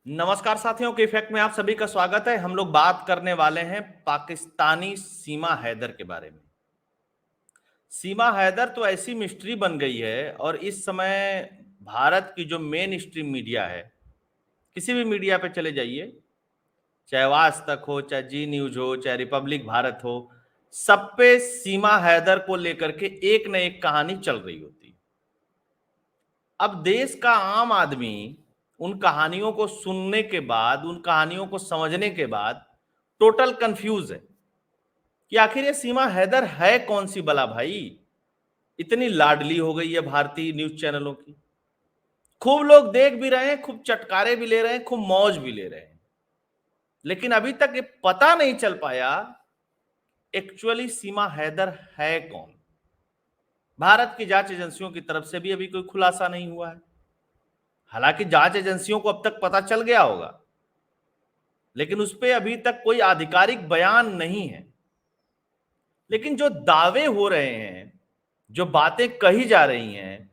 नमस्कार साथियों के इफेक्ट में आप सभी का स्वागत है। हम लोग बात करने वाले हैं पाकिस्तानी सीमा हैदर के बारे में। सीमा हैदर तो ऐसी मिस्ट्री बन गई है और इस समय भारत की जो मेन स्ट्रीम मीडिया है, किसी भी मीडिया पे चले जाइए, चाहे आज तक हो, चाहे जी न्यूज हो, चाहे रिपब्लिक भारत हो, सब पे सीमा हैदर को लेकर के एक न एक कहानी चल रही होती है। अब देश का आम आदमी उन कहानियों को सुनने के बाद, उन कहानियों को समझने के बाद टोटल कंफ्यूज है कि आखिर ये सीमा हैदर है कौन सी बला भाई। इतनी लाडली हो गई है भारतीय न्यूज चैनलों की, खूब लोग देख भी रहे हैं, खूब चटकारे भी ले रहे हैं, खूब मौज भी ले रहे हैं, लेकिन अभी तक ये पता नहीं चल पाया एक्चुअली सीमा हैदर है कौन। भारत की जांच एजेंसियों की तरफ से भी अभी कोई खुलासा नहीं हुआ है। हालांकि जांच एजेंसियों को अब तक पता चल गया होगा, लेकिन उस पर अभी तक कोई आधिकारिक बयान नहीं है। लेकिन जो दावे हो रहे हैं, जो बातें कही जा रही हैं,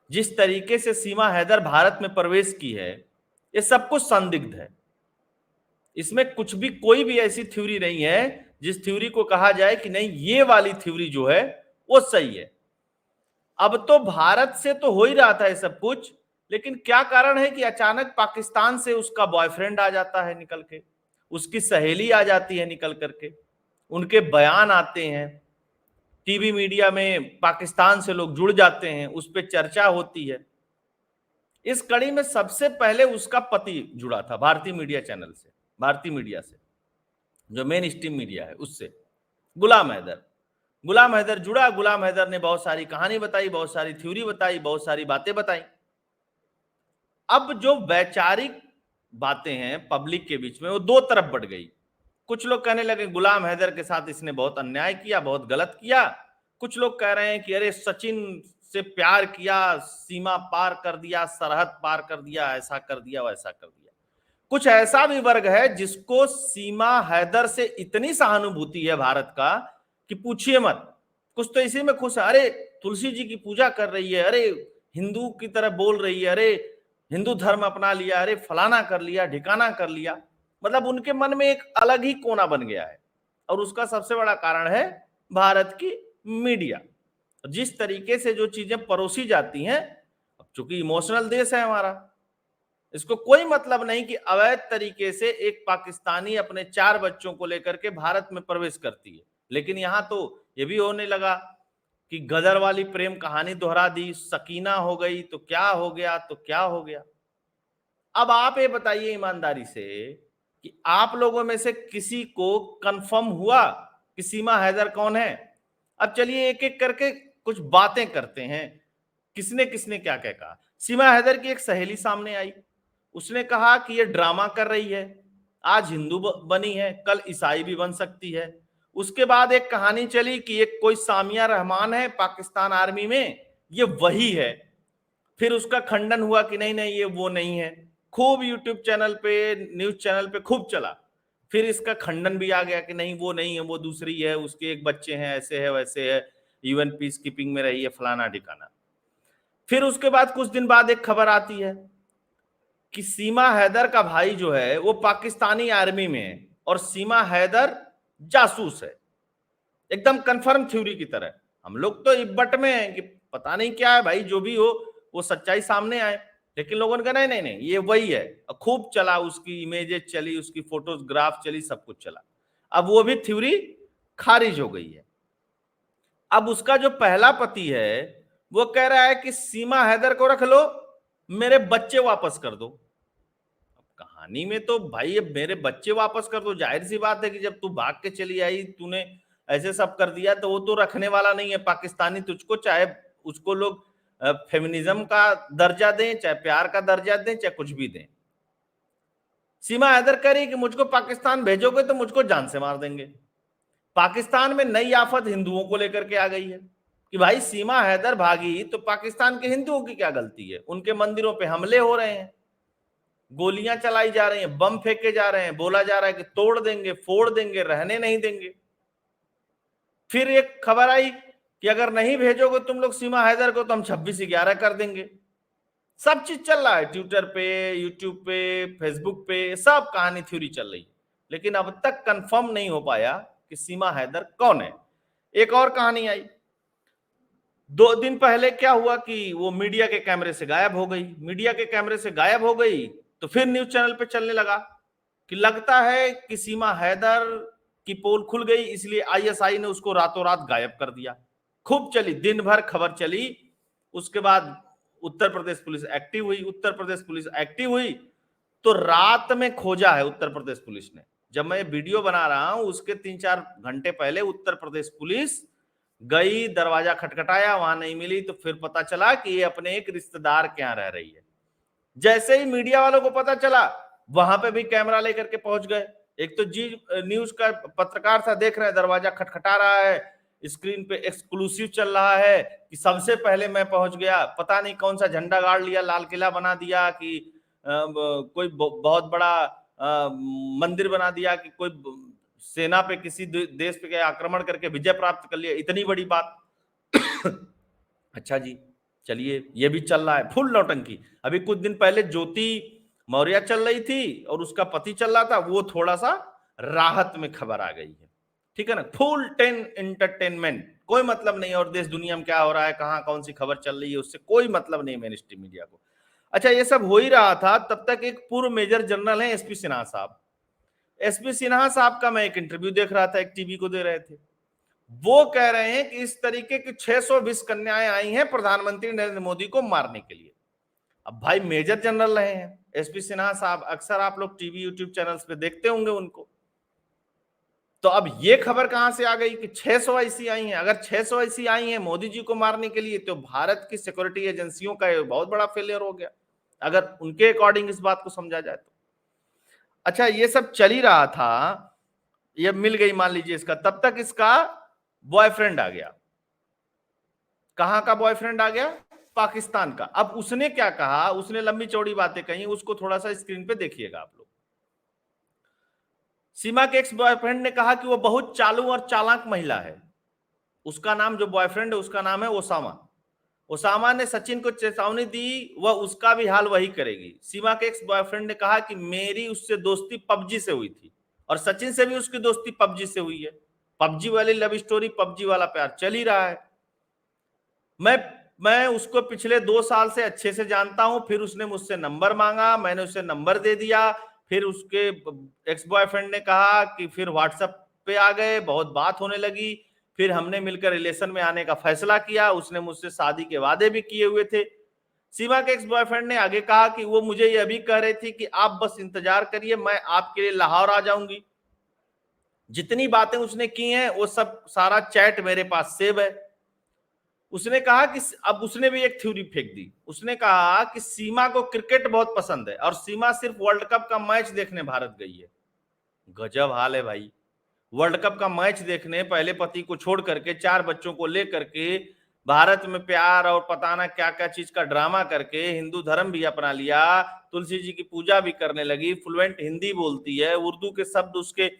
जिस तरीके से सीमा हैदर भारत में प्रवेश की है, ये सब कुछ संदिग्ध है। इसमें कुछ भी, कोई भी ऐसी थ्योरी नहीं है जिस थ्योरी को कहा जाए कि नहीं ये वाली थ्योरी जो है वो सही है। अब तो भारत से तो हो ही रहा था ये सब कुछ, लेकिन क्या कारण है कि अचानक पाकिस्तान से उसका बॉयफ्रेंड आ जाता है निकल के, उसकी सहेली आ जाती है निकल करके, उनके बयान आते हैं, टीवी मीडिया में पाकिस्तान से लोग जुड़ जाते हैं, उस पर चर्चा होती है। इस कड़ी में सबसे पहले उसका पति जुड़ा था भारतीय मीडिया चैनल से, भारतीय मीडिया से, जो मेन स्ट्रीम मीडिया है उससे, गुलाम हैदर। गुलाम हैदर जुड़ा, गुलाम हैदर ने बहुत सारी कहानी बताई, बहुत सारी थ्योरी बताई, बहुत सारी बातें बताई। अब जो वैचारिक बातें हैं पब्लिक के बीच में, वो दो तरफ बढ़ गई। कुछ लोग कहने लगे गुलाम हैदर के साथ इसने बहुत अन्याय किया, बहुत गलत किया। कुछ लोग कह रहे हैं कि अरे सचिन से प्यार किया, सीमा पार कर दिया, सरहद पार कर दिया, ऐसा कर दिया, वैसा कर दिया। कुछ ऐसा भी वर्ग है जिसको सीमा हैदर से इतनी सहानुभूति है भारत का कि पूछिए मत। कुछ तो इसी में खुश है, अरे तुलसी जी की पूजा कर रही है, अरे हिंदू की तरह बोल रही है, अरे हिंदू धर्म अपना लिया, अरे फलाना कर लिया, ढिकाना कर लिया। मतलब उनके मन में एक अलग ही कोना बन गया है, और उसका सबसे बड़ा कारण है भारत की मीडिया। जिस तरीके से जो चीजें परोसी जाती हैं, अब चूंकि इमोशनल देश है हमारा, इसको कोई मतलब नहीं कि अवैध तरीके से एक पाकिस्तानी अपने 4 बच्चों को लेकर के भारत में प्रवेश करती है। लेकिन यहां तो ये भी होने लगा कि गदर वाली प्रेम कहानी दोहरा दी, सकीना हो गई तो क्या हो गया, तो क्या हो गया। अब आप ये बताइए ईमानदारी से कि आप लोगों में से किसी को कंफर्म हुआ कि सीमा हैदर कौन है? अब चलिए एक एक करके कुछ बातें करते हैं, किसने किसने क्या क्या कहा। सीमा हैदर की एक सहेली सामने आई, उसने कहा कि ये ड्रामा कर रही है, आज हिंदू बनी है, कल ईसाई भी बन सकती है। उसके बाद एक कहानी चली कि एक कोई सामिया रहमान है पाकिस्तान आर्मी में, ये वही है। फिर उसका खंडन हुआ कि नहीं नहीं ये वो नहीं है। खूब यूट्यूब चैनल पे, न्यूज चैनल पे खूब चला। फिर इसका खंडन भी आ गया कि नहीं वो नहीं है, वो दूसरी है, उसके एक बच्चे हैं, ऐसे है वैसे है, यूएन पीस कीपिंग में रही है, फलाना ठिकाना। फिर उसके बाद कुछ दिन बाद एक खबर आती है कि सीमा हैदर का भाई जो है वो पाकिस्तानी आर्मी में है और सीमा हैदर जासूस है। एकदम कंफर्म थ्योरी की तरह। हम लोग तो इब्बट में हैं कि पता नहीं क्या है भाई, जो भी हो वो सच्चाई सामने आए। लेकिन लोगों ने कहा नहीं नहीं नहीं ये वही है, खूब चला, उसकी इमेजेस चली, उसकी फोटोग्राफ चली, सब कुछ चला। अब वो भी थ्योरी खारिज हो गई है। अब उसका जो पहला पति है वो कह रहा है कि सीमा हैदर को रख लो, मेरे बच्चे वापस कर दो। कहानी में तो भाई अब मेरे बच्चे वापस कर दो, जाहिर सी बात है कि जब तू भाग के चली आई, तूने ऐसे सब कर दिया, तो वो तो रखने वाला नहीं है पाकिस्तानी तुझको, चाहे उसको लोग फेमिनिज्म का दर्जा दें, चाहे प्यार का दर्जा दें, चाहे कुछ भी दें। सीमा हैदर कह रही कि मुझको पाकिस्तान भेजोगे तो मुझको जान से मार देंगे। पाकिस्तान में नई आफत हिंदुओं को लेकर के आ गई है कि भाई सीमा हैदर भागी तो पाकिस्तान के हिंदुओं की क्या गलती है? उनके मंदिरों पे हमले हो रहे हैं, गोलियां चलाई जा रही हैं, बम फेंके जा रहे हैं, बोला जा रहा है कि तोड़ देंगे, फोड़ देंगे, रहने नहीं देंगे। फिर एक खबर आई कि अगर नहीं भेजोगे तुम लोग सीमा हैदर को तो हम 26/11 कर देंगे। सब चीज चल रहा है, ट्विटर पे, यूट्यूब पे, फेसबुक पे, सब कहानी थ्योरी चल रही है, लेकिन अब तक कंफर्म नहीं हो पाया कि सीमा हैदर कौन है। एक और कहानी आई 2 दिन पहले, क्या हुआ कि वो मीडिया के कैमरे से गायब हो गई। मीडिया के कैमरे से गायब हो गई तो फिर न्यूज चैनल पे चलने लगा कि लगता है कि सीमा हैदर की पोल खुल गई, इसलिए आईएसआई ने उसको रातों रात गायब कर दिया। खूब चली, दिन भर खबर चली। उसके बाद उत्तर प्रदेश पुलिस एक्टिव हुई। उत्तर प्रदेश पुलिस एक्टिव हुई तो रात में खोजा है उत्तर प्रदेश पुलिस ने। जब मैं वीडियो बना रहा हूं उसके 3-4 घंटे पहले उत्तर प्रदेश पुलिस गई, दरवाजा खटखटाया, वहां नहीं मिली, तो फिर पता चला कि ये अपने एक रिश्तेदार के यहाँ रह रही है। जैसे ही मीडिया वालों को पता चला, वहां पे भी कैमरा लेकर के पहुंच गए। एक तो जी न्यूज का पत्रकार था, देख रहे हैं दरवाजा खटखटा रहा है, स्क्रीन पे एक्सक्लूसिव चल रहा है कि सबसे पहले मैं पहुंच गया, पता नहीं कौन सा झंडा गाड़ लिया, लाल किला बना दिया कि कोई बहुत बड़ा मंदिर बना दिया कि कोई सेना पे किसी देश पे आक्रमण करके विजय प्राप्त कर लिया, इतनी बड़ी बात। अच्छा जी, चलिए ये भी चल रहा है, फुल नौटंकी। अभी कुछ दिन पहले ज्योति मौर्य चल रही थी और उसका पति चल रहा था, वो थोड़ा सा राहत में खबर आ गई है, ठीक है ना। फुल टेन एंटरटेनमेंट, कोई मतलब नहीं और देश दुनिया में क्या हो रहा है, कहां कौन सी खबर चल रही है, उससे कोई मतलब नहीं मेन स्ट्रीम मीडिया को। अच्छा, ये सब हो ही रहा था, तब तक एक पूर्व मेजर जनरल है एसपी सिन्हा साहब। एसपी सिन्हा साहब का मैं एक इंटरव्यू देख रहा था, एक टीवी को दे रहे थे। वो कह रहे हैं कि इस तरीके की 620 कन्याएं आई हैं प्रधानमंत्री नरेंद्र मोदी को मारने के लिए। अब भाई मेजर जनरल रहे हैं एसपी सिन्हा साहब, अक्सर आप लोग टीवी यूट्यूब चैनल्स पे देखते होंगे उनको। तो अब ये खबर कहां से आ गई कि 600 ऐसी आई हैं? अगर 600 ऐसी आई हैं मोदी जी को मारने के लिए, तो भारत की सिक्योरिटी एजेंसियों का बहुत बड़ा फेलियर हो गया, अगर उनके अकॉर्डिंग इस बात को समझा जाए तो। अच्छा, ये सब चल ही रहा था, ये मिल गई मान लीजिए इसका, तब तक इसका बॉयफ्रेंड आ गया। कहां का बॉयफ्रेंड आ गया? पाकिस्तान का। अब उसने क्या कहा, उसने लंबी चौड़ी बातें कही, उसको थोड़ा सा स्क्रीन पे देखिएगा आप लोग। सीमा के एक्स बॉयफ्रेंड ने कहा कि वो बहुत चालू और चालाक महिला है। उसका नाम, जो बॉयफ्रेंड है उसका नाम है ओसामा। ओसामा ने सचिन को चेतावनी दी, वह उसका भी हाल वही करेगी। सीमा के एक्स बॉयफ्रेंड ने कहा कि मेरी उससे दोस्ती पबजी से हुई थी और सचिन से भी उसकी दोस्ती पबजी से हुई है। पबजी वाली लव स्टोरी, पबजी वाला प्यार चल ही रहा है। मैं उसको पिछले 2 साल से अच्छे से जानता हूं, फिर उसने मुझसे नंबर मांगा, मैंने उसे नंबर दे दिया, फिर उसके एक्स बॉयफ्रेंड ने कहा कि फिर व्हाट्सएप पे आ गए, बहुत बात होने लगी, फिर हमने मिलकर रिलेशन में आने का फैसला किया, उसने मुझसे शादी के वादे भी किए हुए थे। सीमा के एक्स बॉयफ्रेंड ने आगे कहा कि वो मुझे यह भी कह रही थी कि आप बस इंतजार करिए, मैं आपके लिए लाहौर आ जाऊंगी। जितनी बातें उसने की हैं वो सब सारा चैट मेरे पास सेव है। उसने कहा कि अब उसने भी एक थ्योरी फेंक दी। उसने कहा कि सीमा को क्रिकेट बहुत पसंद है और सीमा सिर्फ वर्ल्ड कप का मैच देखने भारत गई है। गजब हाल है भाई, वर्ल्ड कप का मैच देखने पहले पति को छोड़ करके 4 बच्चों को लेकर के भारत में प्यार और पता ना क्या क्या चीज का ड्रामा करके हिंदू धर्म भी अपना लिया, तुलसी जी की पूजा भी करने लगी, फ्लुएंट हिंदी बोलती है, उर्दू के शब्द उसके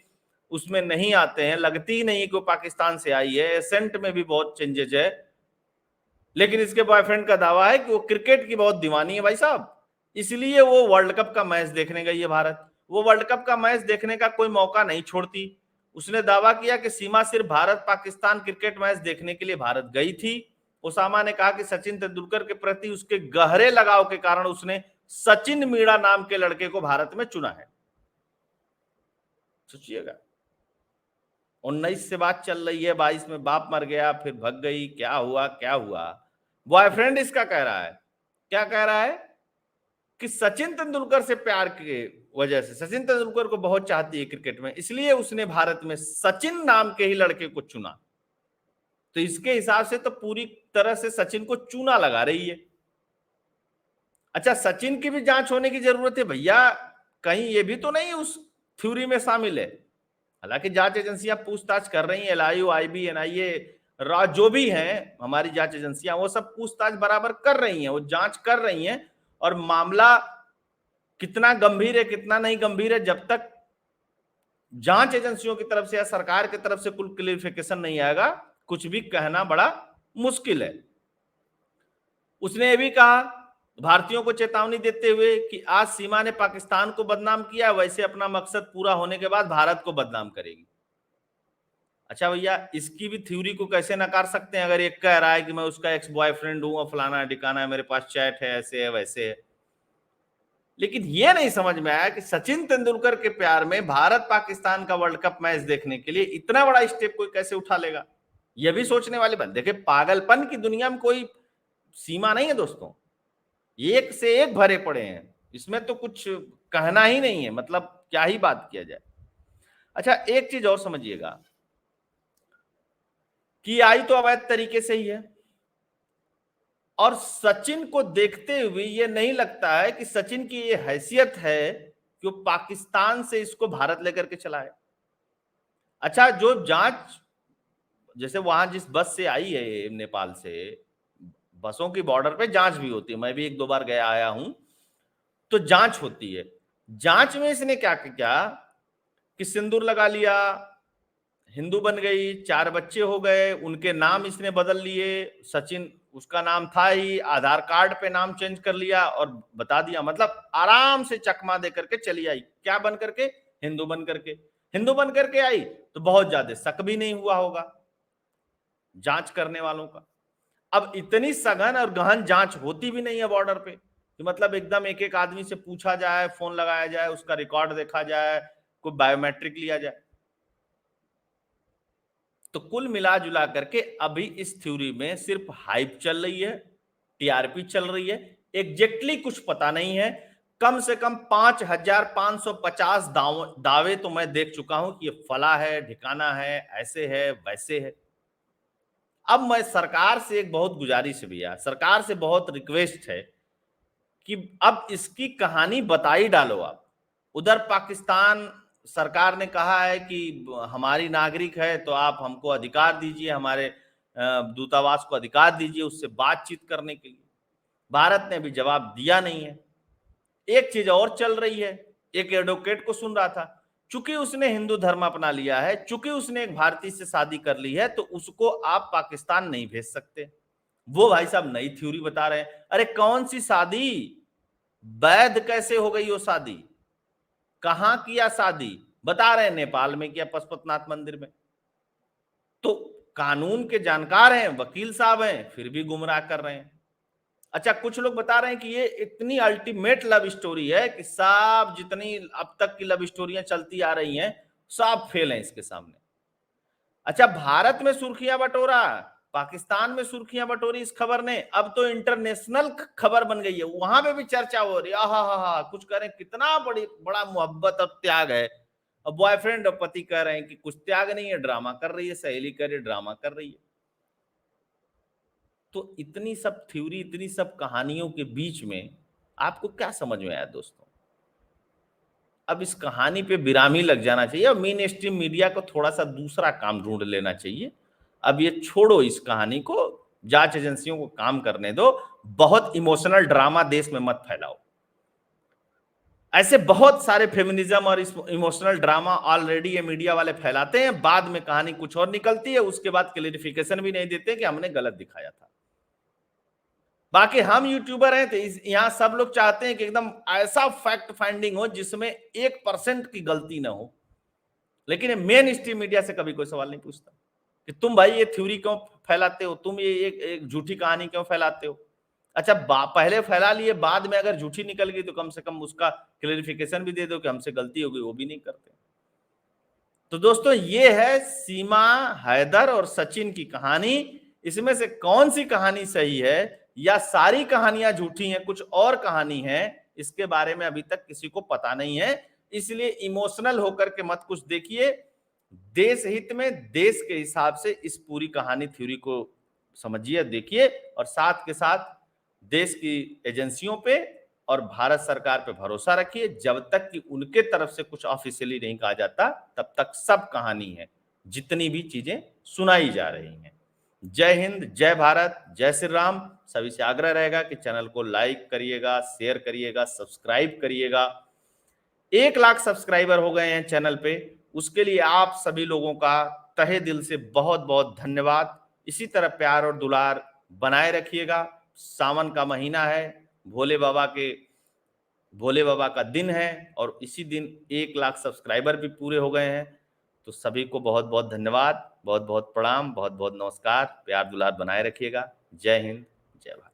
उसमें नहीं आते हैं, लगती ही नहीं कि वो पाकिस्तान से आई है, एसेंट में भी बहुत चेंजेज है। लेकिन इसके बॉयफ्रेंड का दावा है कि वो क्रिकेट की बहुत दीवानी है भाई साहब, इसलिए वो वर्ल्ड कप का मैच देखने गई है भारत। वो वर्ल्ड कप का मैच देखने का कोई मौका नहीं छोड़ती। उसने दावा किया कि सीमा सिर्फ भारत पाकिस्तान क्रिकेट मैच देखने के लिए भारत गई थी। ओसामा ने कहा कि सचिन तेंदुलकर के प्रति उसके गहरे लगाव के कारण उसने सचिन मीणा नाम के लड़के को भारत में चुना है। सोचिएगा, 19 से बात चल रही है, 22 में बाप मर गया, फिर भग गई, क्या हुआ क्या हुआ। बॉयफ्रेंड इसका कह रहा है, क्या कह रहा है कि सचिन तेंदुलकर से प्यार की वजह से, सचिन तेंदुलकर को बहुत चाहती है क्रिकेट में, इसलिए उसने भारत में सचिन नाम के ही लड़के को चुना। तो इसके हिसाब से तो पूरी तरह से सचिन को चूना लगा रही है। अच्छा, सचिन की भी जांच होने की जरूरत है भैया, कहीं ये भी तो नहीं उस थ्योरी में शामिल है। हालांकि जांच एजेंसियां पूछताछ कर रही हैं, एलआईयू, आईबी, एनआईए, जो भी हैं हमारी जांच एजेंसियां, वो सब पूछताछ बराबर कर रही हैं, वो जांच कर रही हैं। और मामला कितना गंभीर है कितना नहीं गंभीर है, जब तक जांच एजेंसियों की तरफ से या सरकार की तरफ से कुल क्लियरिफिकेशन नहीं आएगा, कुछ भी कहना बड़ा मुश्किल है। उसने ये भी कहा भारतीयों को चेतावनी देते हुए कि आज सीमा ने पाकिस्तान को बदनाम किया, वैसे अपना मकसद पूरा होने के बाद भारत को बदनाम करेगी। अच्छा भैया, इसकी भी थ्योरी को कैसे नकार सकते हैं? अगर एक कह रहा है कि मैं उसका एक्स बॉयफ्रेंड हूं, फलाना ढिकाना है, मेरे पास चैट है, ऐसे है वैसे है। लेकिन ये नहीं समझ में आया कि सचिन तेंदुलकर के प्यार में भारत पाकिस्तान का वर्ल्ड कप मैच देखने के लिए इतना बड़ा स्टेप कोई कैसे उठा लेगा? ये भी सोचने वाली बात। देखिए, पागलपन की दुनिया में कोई सीमा नहीं है दोस्तों, एक से एक भरे पड़े हैं, इसमें तो कुछ कहना ही नहीं है, मतलब क्या ही बात किया जाए। अच्छा, एक चीज और समझिएगा कि आई तो अवैध तरीके से ही है, और सचिन को देखते हुए ये नहीं लगता है कि सचिन की ये हैसियत है कि वो पाकिस्तान से इसको भारत लेकर के चलाए। अच्छा, जो जांच, जैसे वहां जिस बस से आई है नेपाल से, बसों की बॉर्डर पे जांच भी होती है, मैं भी एक दो बार गया आया हूं, तो जांच होती है। जांच में इसने क्या किया कि सिंदूर लगा लिया, हिंदू बन गई, 4 बच्चे हो गए, उनके नाम इसने बदल लिए, सचिन उसका नाम था ही, आधार कार्ड पे नाम चेंज कर लिया और बता दिया, मतलब आराम से चकमा दे करके चली आई। क्या बन करके? हिंदू बन करके। हिंदू बन करके आई तो बहुत ज्यादा शक भी नहीं हुआ होगा जांच करने वालों का। अब इतनी सघन और गहन जांच होती भी नहीं है बॉर्डर पे कि मतलब एकदम एक एक आदमी से पूछा जाए, फोन लगाया जाए, उसका रिकॉर्ड देखा जाए, कोई बायोमेट्रिक लिया जाए। तो कुल मिला जुला करके अभी इस थ्योरी में सिर्फ हाइप चल रही है, टीआरपी चल रही है, एग्जैक्टली कुछ पता नहीं है। कम से कम 5,550 दावे तो मैं देख चुका हूं कि ये फला है, ढिकाना है, ऐसे है, वैसे है। अब मैं सरकार से एक बहुत गुजारिश है भैया, सरकार से बहुत रिक्वेस्ट है कि अब इसकी कहानी बताई डालो आप। उधर पाकिस्तान सरकार ने कहा है कि हमारी नागरिक है तो आप हमको अधिकार दीजिए, हमारे दूतावास को अधिकार दीजिए उससे बातचीत करने के लिए। भारत ने भी जवाब दिया नहीं है। एक चीज और चल रही है, एक एडवोकेट को सुन रहा था, चूंकि उसने हिंदू धर्म अपना लिया है, चूंकि उसने एक भारतीय से शादी कर ली है, तो उसको आप पाकिस्तान नहीं भेज सकते। वो भाई साहब नई थ्योरी बता रहे हैं। अरे कौन सी शादी? वैध कैसे हो गई वो शादी? कहां किया शादी? बता रहे हैं नेपाल में किया, पशुपतिनाथ मंदिर में। तो कानून के जानकार हैं, वकील साहब हैं, फिर भी गुमराह कर रहे हैं। अच्छा, कुछ लोग बता रहे हैं कि ये इतनी अल्टीमेट लव स्टोरी है कि सब जितनी अब तक की लव स्टोरियां चलती आ रही हैं सब फेल हैं इसके सामने। अच्छा, भारत में सुर्खियां बटोरा, पाकिस्तान में सुर्खियां बटोरी इस खबर ने, अब तो इंटरनेशनल खबर बन गई है, वहां पे भी चर्चा हो रही है। हा, कुछ कह रहे हैं कितना बड़ा मोहब्बत और त्याग है। अब बॉयफ्रेंड और पति कह रहे हैं कि कुछ त्याग नहीं है, ड्रामा कर रही है, सहेली कह रही है ड्रामा कर रही है। तो इतनी सब थ्योरी, इतनी सब कहानियों के बीच में आपको क्या समझ में आया दोस्तों? अब इस कहानी पे विराम ही लग जाना चाहिए और मेन स्ट्रीम मीडिया को थोड़ा सा दूसरा काम ढूंढ लेना चाहिए। अब ये छोड़ो, इस कहानी को, जांच एजेंसियों को काम करने दो। बहुत इमोशनल ड्रामा देश में मत फैलाओ। ऐसे बहुत सारे फेमिनिज्म और इमोशनल ड्रामा ऑलरेडी ये मीडिया वाले फैलाते हैं, बाद में कहानी कुछ और निकलती है, उसके बाद क्लेरिफिकेशन भी नहीं देते कि हमने गलत दिखाया था। बाकी हम यूट्यूबर हैं तो यहाँ सब लोग चाहते हैं कि एकदम ऐसा फैक्ट फाइंडिंग हो जिसमें 1% की गलती ना हो। लेकिन मेन स्ट्रीम मीडिया से कभी कोई सवाल नहीं पूछता कि तुम भाई ये थ्योरी क्यों फैलाते हो, तुम ये एक झूठी कहानी क्यों फैलाते हो। अच्छा, पहले फैला लिए, बाद में अगर झूठी निकल गई तो कम से कम उसका क्लेरिफिकेशन भी दे दो कि हमसे गलती हो गई, वो भी नहीं करते। तो दोस्तों, ये है सीमा हैदर और सचिन की कहानी। इसमें से कौन सी कहानी सही है या सारी कहानियां झूठी हैं, कुछ और कहानी है, इसके बारे में अभी तक किसी को पता नहीं है। इसलिए इमोशनल होकर के मत कुछ देखिए, देश हित में, देश के हिसाब से इस पूरी कहानी थ्योरी को समझिए, देखिए, और साथ के साथ देश की एजेंसियों पे और भारत सरकार पे भरोसा रखिए। जब तक कि उनके तरफ से कुछ ऑफिशियली नहीं कहा जाता, तब तक सब कहानी है, जितनी भी चीजें सुनाई जा रही हैं। जय हिंद, जय भारत, जय श्री राम। सभी से आग्रह रहेगा कि चैनल को लाइक करिएगा, शेयर करिएगा, सब्सक्राइब करिएगा। 1 लाख सब्सक्राइबर हो गए हैं चैनल पे, उसके लिए आप सभी लोगों का तहे दिल से बहुत बहुत धन्यवाद। इसी तरह प्यार और दुलार बनाए रखिएगा। सावन का महीना है, भोले बाबा का दिन है और इसी दिन 1 लाख सब्सक्राइबर भी पूरे हो गए हैं। तो सभी को बहुत बहुत धन्यवाद, बहुत बहुत प्रणाम, बहुत बहुत नमस्कार, प्यार दुलार बनाए रखिएगा। जय हिंद, जय भारत।